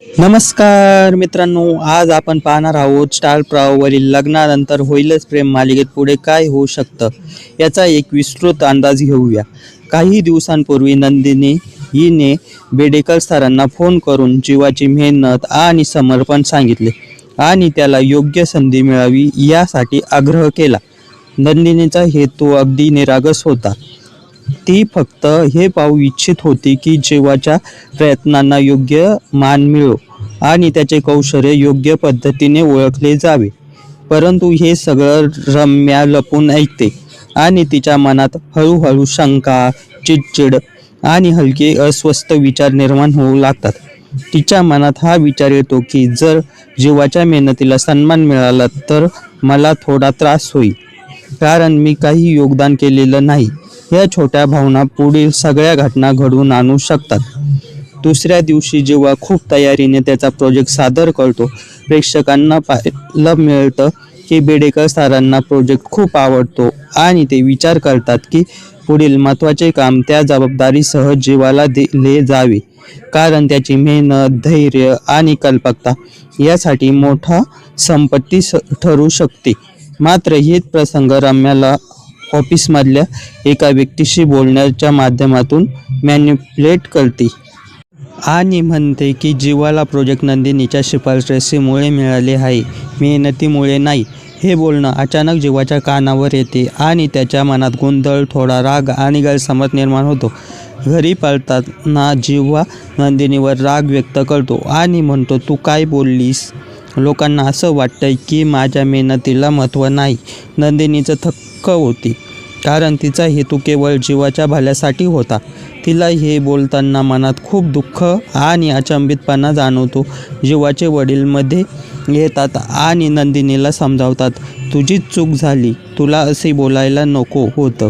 नमस्कार मित्रांनो, आज आपण पाहणार आहोत स्टार प्रवाहावरील लग्नानंतर होईलच प्रेम मालिकेत पुढे काय होऊ शकतं याचा एक विस्तृत अंदाज घेऊया. काही दिवसांपूर्वी नंदिनी हिने बेडेकर सरांना फोन करून जीवाची मेहनत आणि समर्पण सांगितले आणि त्याला योग्य संधी मिळावी यासाठी आग्रह केला. नंदिनीचा हेतू अगदी निरागस होता. ती फक्त हे पाहू इच्छित होती की जीवाच्या प्रयत्नांना योग्य मान मिळो आणि त्याचे कौशल्य योग्य पद्धतीने ओळखले जावे. परंतु हे सगळं रम्या लपून ऐकते आणि तिच्या मनात हळूहळू शंका, चिडचिड आणि हलके अस्वस्थ विचार निर्माण होऊ लागतात. तिच्या मनात हा विचार येतो की जर जीवाच्या मेहनतीला सन्मान मिळाला तर मला थोडा त्रास होईल, कारण मी काही योगदान केलेलं नाही. या छोट्या भावना पुढील सगळ्या घटना घडवून आणू शकतात. दुसऱ्या दिवशी जेव्हा खूप तयारीने त्याचा प्रोजेक्ट सादर करतो, प्रेक्षकांना पाहायला मिळतं की बेडेकर सरांना प्रोजेक्ट खूप आवडतो आणि ते विचार करतात की पुढील महत्त्वाचे काम त्या जबाबदारीसह जीवाला दिले जावे, कारण त्याची मेहनत, धैर्य आणि कल्पकता यासाठी मोठा संपत्ती ठरू शकते. मात्र हेच प्रसंग रम्याला ऑफिसमधल्या एका व्यक्तीशी बोलण्याच्या माध्यमातून मॅनिप्युलेट करते आणि म्हणते की जीवाला प्रोजेक्ट नंदिनीच्या शिफारशीमुळे मिळाले आहे, मेहनतीमुळे नाही. हे बोलणं अचानक जीवाच्या कानावर येते आणि त्याच्या मनात गोंधळ, थोडा राग आणि गैरसमज निर्माण होतो. घरी परतताना जीवा नंदिनीवर राग व्यक्त करतो आणि म्हणतो, तू काय बोललीस? लोकांना असं वाटतंय की माझ्या मेहनतीला महत्त्व नाही. नंदिनीचं थक्क होती, कारण तिचा हेतू केवळ जीवाच्या भल्यासाठी होता. तिला हे बोलताना मनात खूप दुःख आणि अचंबितपणा जाणवतो. जीवाचे वडील मध्ये येतात आणि नंदिनीला समजावतात, तुझीच चूक झाली, तुला असे बोलायला नको होतं.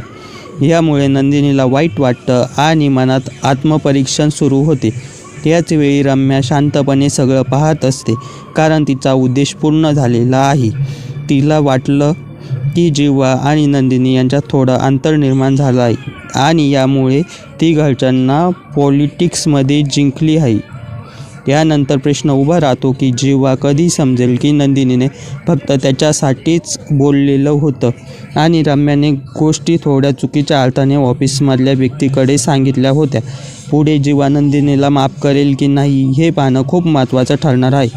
यामुळे नंदिनीला वाईट वाटतं आणि मनात आत्मपरीक्षण सुरू होते. याच वेळी रम्या शांतपणे सगळं पाहत असते, कारण तिचा उद्देश पूर्ण झालेला आहे. तिला वाटलं की जीवा आणि नंदिनी यांच्यात थोडं अंतर निर्माण झालं आहे आणि यामुळे ती घरच्यांना पॉलिटिक्समध्ये जिंकली आहे. यानंतर प्रश्न उभा राहतो की जीवा कधी समजेल की नंदिनीने फक्त त्याच्यासाठीच बोललेलं होतं आणि रम्याने गोष्टी थोड्या चुकीच्या अर्थाने ऑफिसमधल्या व्यक्तीकडे सांगितल्या होत्या. पुढे जीवा नंदिनीला माफ करेल की नाही हे पाहणं खूप महत्त्वाचं ठरणार आहे.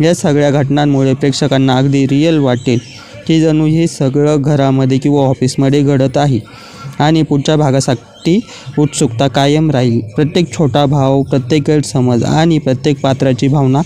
या सगळ्या घटनांमुळे प्रेक्षकांना अगदी रिअल वाटेल की जणू हे सगळं घरामध्ये किंवा ऑफिसमध्ये घडत आहे आणि पुढच्या भागासाठी उत्सुकता कायम राहील. प्रत्येक छोटा भाव, प्रत्येक गैरसमज आणि प्रत्येक पात्राची भावना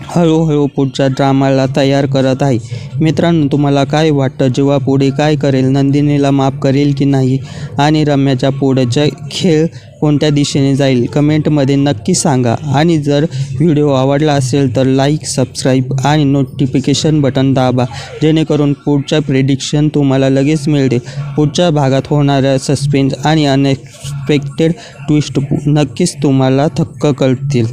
हळूहळू पुढच्या ड्रामाला तयार करत आहे. मित्रांनो, तुम्हाला काय वाटतं? जेव्हा पुढे काय करेल? नंदिनीला माफ करेल की नाही? आणि रम्याच्या पुढचा खेळ कोणत्या दिशेने जाईल? कमेंटमध्ये नक्की सांगा. आणि जर व्हिडिओ आवडला असेल तर लाईक, सबस्क्राईब आणि नोटिफिकेशन बटन दाबा, जेणेकरून पुढच्या प्रेडिक्शन तुम्हाला लगेच मिळते. पुढच्या भागात होणाऱ्या सस्पेन्स आणि अनएक्सपेक्टेड ट्विस्ट नक्कीच तुम्हाला थक्क करतील.